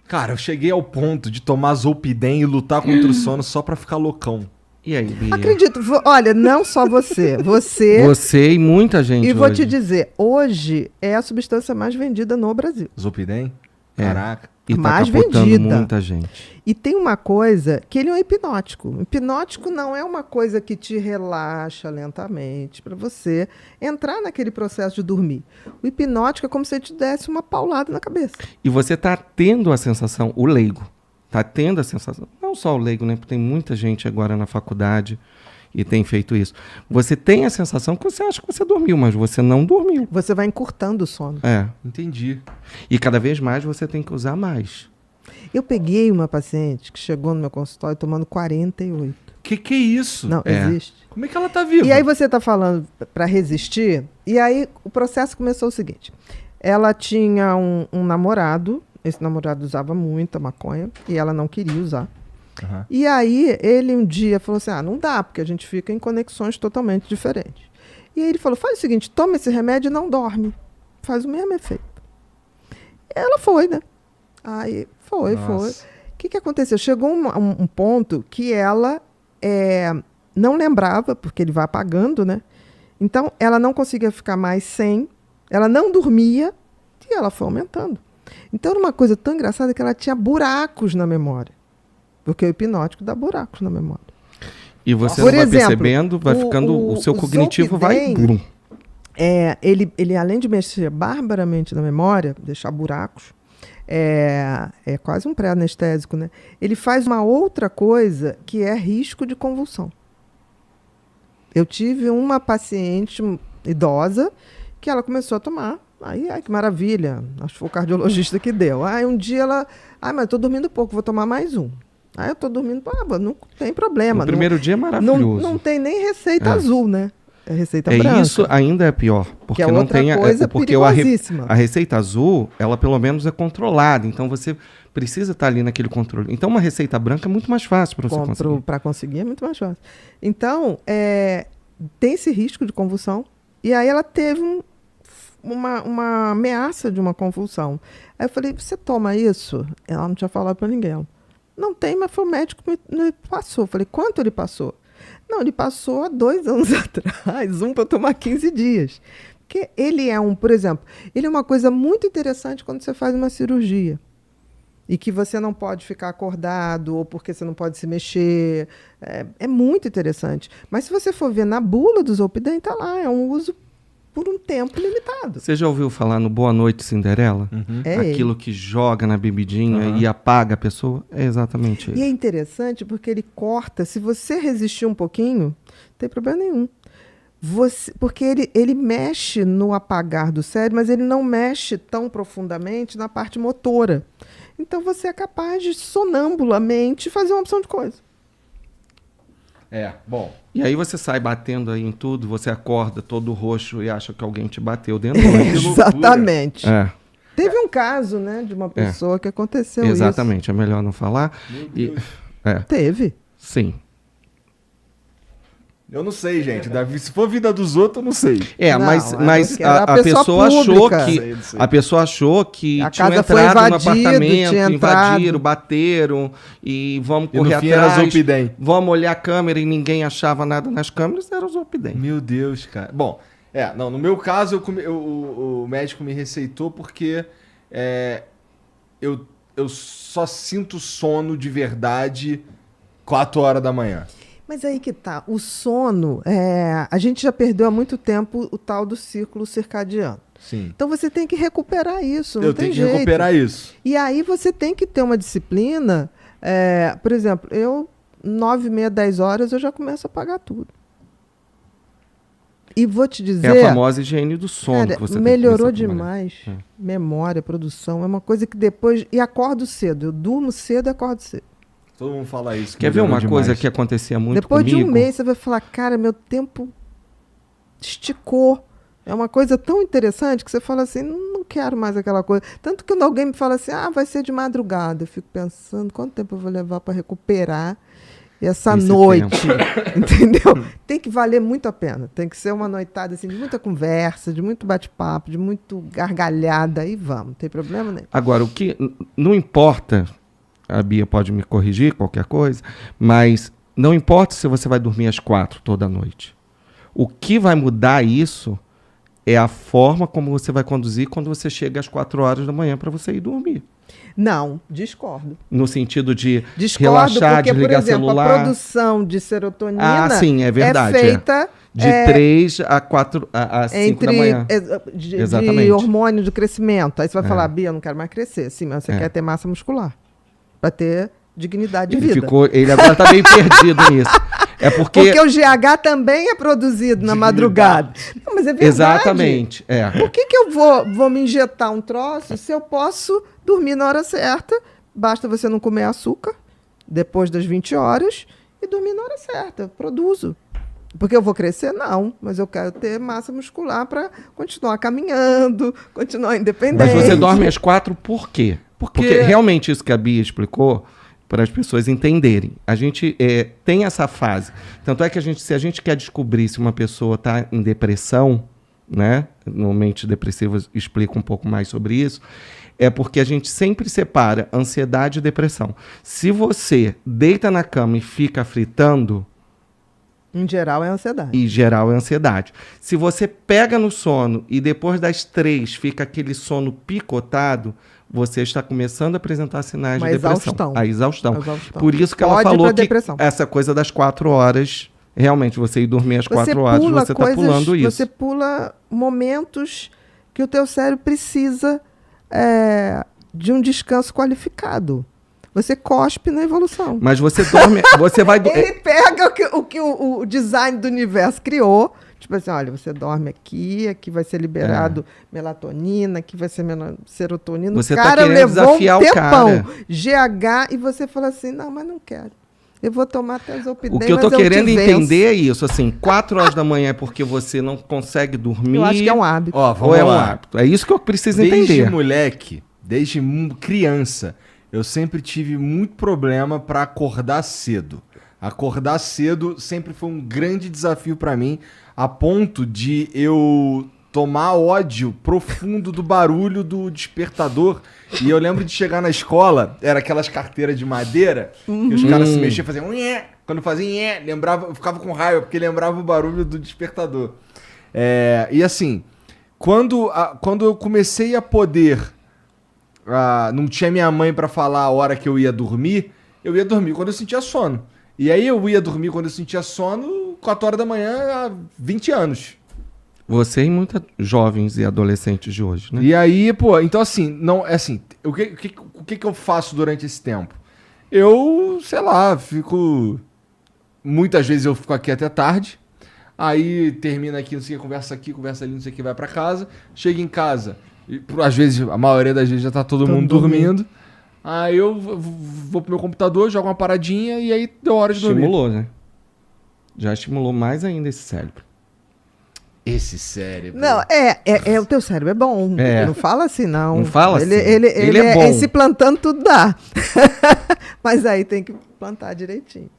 Cara, eu cheguei ao ponto de tomar Zolpidem e lutar contra o sono só pra ficar loucão. E aí, Bia? Acredito. Olha, não só você. Você e muita gente E vou hoje. te dizer, hoje é a substância mais vendida no Brasil. Zolpidem? É. Caraca. E tá mais capotando vendida. muita gente. E tem uma coisa, que ele é um hipnótico. O hipnótico não é uma coisa que te relaxa lentamente para você entrar naquele processo de dormir. O hipnótico é como se ele te desse uma paulada na cabeça. E você tá tendo a sensação, o leigo, tá tendo a sensação, não só o leigo, né? Porque tem muita gente agora na faculdade e tem feito isso. Você tem a sensação que você acha que você dormiu, mas você não dormiu. Você vai encurtando o sono. É. Entendi. E cada vez mais você tem que usar mais. Eu peguei uma paciente que chegou no meu consultório tomando 48. Que é isso? Não, É. existe. Como é que ela tá viva? E aí você está falando para resistir, e aí o processo começou o seguinte. Ela tinha um namorado, esse namorado usava muita maconha, e ela não queria usar. Aham. E aí ele um dia falou assim, não dá, porque a gente fica em conexões totalmente diferentes. E aí ele falou, faz o seguinte, toma esse remédio e não dorme. Faz o mesmo efeito. Ela foi, né? Aí foi. Nossa. O que aconteceu? Chegou um ponto que ela não lembrava, porque ele vai apagando, né? Então, ela não conseguia ficar mais sem, ela não dormia e ela foi aumentando. Então, era uma coisa tão engraçada que ela tinha buracos na memória. Porque o hipnótico dá buracos na memória. E você Por não vai exemplo, percebendo, vai ficando, o seu cognitivo vai... Zolpidem, ele, além de mexer barbaramente na memória, deixar buracos, é quase um pré-anestésico, né? Ele faz uma outra coisa que é risco de convulsão. Eu tive uma paciente idosa que ela começou a tomar. Ai, que maravilha. Acho que foi o cardiologista que deu. Aí um dia ela... mas eu tô dormindo pouco, vou tomar mais um. Aí eu tô dormindo... não tem problema. No primeiro dia é maravilhoso. Não tem nem receita azul, né? É receita branca. Isso ainda é pior. Porque Que é não outra tem coisa porque perigosíssima. a receita azul, ela pelo menos é controlada. Então você precisa estar ali naquele controle. Então uma receita branca é muito mais fácil para você conseguir. Para conseguir é muito mais fácil. Então, tem esse risco de convulsão. E aí ela teve uma ameaça de uma convulsão. Aí eu falei, você toma isso? Ela não tinha falado para ninguém. Ela, não tem, mas foi o médico que me passou. Eu falei, quanto ele passou? Não, ele passou há 2 anos atrás, para tomar 15 dias. Porque ele por exemplo, ele é uma coisa muito interessante quando você faz uma cirurgia. E que você não pode ficar acordado, ou porque você não pode se mexer. É muito interessante. Mas se você for ver na bula do Zolpidem, está lá, é um uso por um tempo limitado. Você já ouviu falar no Boa Noite Cinderela? É Aquilo que joga na bebidinha e apaga a pessoa? É exatamente isso. E é interessante porque ele corta, se você resistir um pouquinho, não tem problema nenhum. Porque ele mexe no apagar do cérebro, mas ele não mexe tão profundamente na parte motora. Então você é capaz de sonambulamente fazer uma opção de coisa. Bom. E aí você sai batendo aí em tudo, você acorda todo roxo e acha que alguém te bateu dentro da noite. Exatamente. É, Teve um caso, né, de uma pessoa que aconteceu exatamente. É melhor não falar. Meu E, Deus. Teve. sim. Eu não sei, gente. Se for vida dos outros, eu não sei. Não, Mas porque era a pessoa achou pública. que Não sei. a pessoa achou que A tinham casa foi entrado no invadido, apartamento, tinha invadiram, entrado. bateram e vamos E no correr fim era atrás. Zolpidem. Vamos olhar a câmera e ninguém achava nada nas câmeras, era o Zolpidem. Meu Deus, cara. Bom, no meu caso, o médico me receitou porque eu só sinto sono de verdade 4 horas da manhã. Mas aí que tá, o sono, a gente já perdeu há muito tempo o tal do círculo circadiano. Sim. Então você tem que recuperar isso, não Eu tem tenho que jeito. recuperar isso. E aí você tem que ter uma disciplina. Por exemplo, 9h30, 10 horas, eu já começo a apagar tudo. E vou te dizer... É a famosa higiene do sono cara, que você tem melhorou que começar a trabalhar. demais. Memória, produção, é uma coisa que depois... E acordo cedo, eu durmo cedo e acordo cedo. Todo mundo fala isso. Quer ver uma melhorou coisa demais. que acontecia muito Depois comigo? de um mês você vai falar, cara, meu tempo esticou. É uma coisa tão interessante que você fala assim, não quero mais aquela coisa. Tanto que quando alguém me fala assim, vai ser de madrugada, eu fico pensando, quanto tempo eu vou levar para recuperar E essa esse noite, entendeu? Tem que valer muito a pena. Tem que ser uma noitada assim, de muita conversa, de muito bate-papo, de muito gargalhada. E vamos, não tem problema nenhum. Agora, o que não importa, a Bia pode me corrigir, qualquer coisa, mas não importa se você vai dormir às 4 toda noite. O que vai mudar isso é a forma como você vai conduzir quando você chega às 4 horas da manhã para você ir dormir. Não, discordo. No sentido de Discordo relaxar, porque, desligar por exemplo, celular. a produção de serotonina Sim, é verdade. é feita De 3 a 4 a 5 da manhã. De hormônio de crescimento. Aí você vai É. falar, Bia, eu não quero mais crescer. Sim, mas você quer ter massa muscular. Para ter dignidade de Ele vida. ele agora está meio perdido nisso. É porque o GH também é produzido na madrugada. Não, mas é verdade. exatamente. É. Por que eu vou me injetar um troço se eu posso dormir na hora certa? Basta você não comer açúcar depois das 20 horas e dormir na hora certa. Eu produzo. Porque eu vou crescer? Não. Mas eu quero ter massa muscular para continuar caminhando, continuar independente. Mas você dorme às 4 por quê? Porque realmente isso que a Bia explicou, para as pessoas entenderem. A gente tem essa fase. Tanto é que se a gente quer descobrir se uma pessoa está em depressão, né? No Mente Depressiva explica um pouco mais sobre isso, é porque a gente sempre separa ansiedade e depressão. Se você deita na cama e fica fritando, em geral é ansiedade. em geral é ansiedade. Se você pega no sono e depois das 3 fica aquele sono picotado, você está começando a apresentar sinais de depressão. A exaustão. Por isso que ela falou que depressão. Essa coisa das 4 horas, realmente, você ir dormir às 4 horas, você está pulando isso. Você pula momentos que o teu cérebro precisa de um descanso qualificado. Você cospe na evolução. Mas você dorme, você vai... Ele pega o que o design do universo criou. Tipo assim, olha, você dorme aqui vai ser liberado melatonina, aqui vai ser serotonina. Você o cara tá querendo desafiar um tempão, o cara. GH, e você fala assim, não, mas não quero. Eu vou tomar até Zolpidem, O que eu tô querendo entender é isso, assim, 4 horas da manhã é porque você não consegue dormir. Eu acho que é um hábito. Ou é um hábito. É isso que eu preciso entender. Desde moleque, desde criança, eu sempre tive muito problema para acordar cedo. Acordar cedo sempre foi um grande desafio para mim, a ponto de eu tomar ódio profundo do barulho do despertador. E eu lembro de chegar na escola, era aquelas carteiras de madeira, que os caras se mexiam, faziam nhé. Quando faziam nhé, lembrava, eu ficava com raiva, porque lembrava o barulho do despertador. E assim, quando eu comecei a poder... não tinha minha mãe para falar a hora que eu ia dormir quando eu sentia sono. E aí eu ia dormir quando eu sentia sono, 4 horas da manhã, há 20 anos. Você e muitos jovens e adolescentes de hoje, né? E aí, pô, então assim, não, o que eu faço durante esse tempo? Eu, sei lá, muitas vezes eu fico aqui até tarde, aí termina aqui, não sei o que, conversa ali, não sei o que, vai pra casa, chega em casa, e, às vezes, a maioria das vezes já tá todo mundo dormindo. Aí eu vou pro meu computador, jogo uma paradinha e aí deu hora de dormir. Estimulou, né? Já estimulou mais ainda esse cérebro. Esse cérebro. Não, o teu cérebro é bom. Não fala assim, não. Não fala assim. Ele é bom. Se plantando tudo dá. Mas aí tem que plantar direitinho.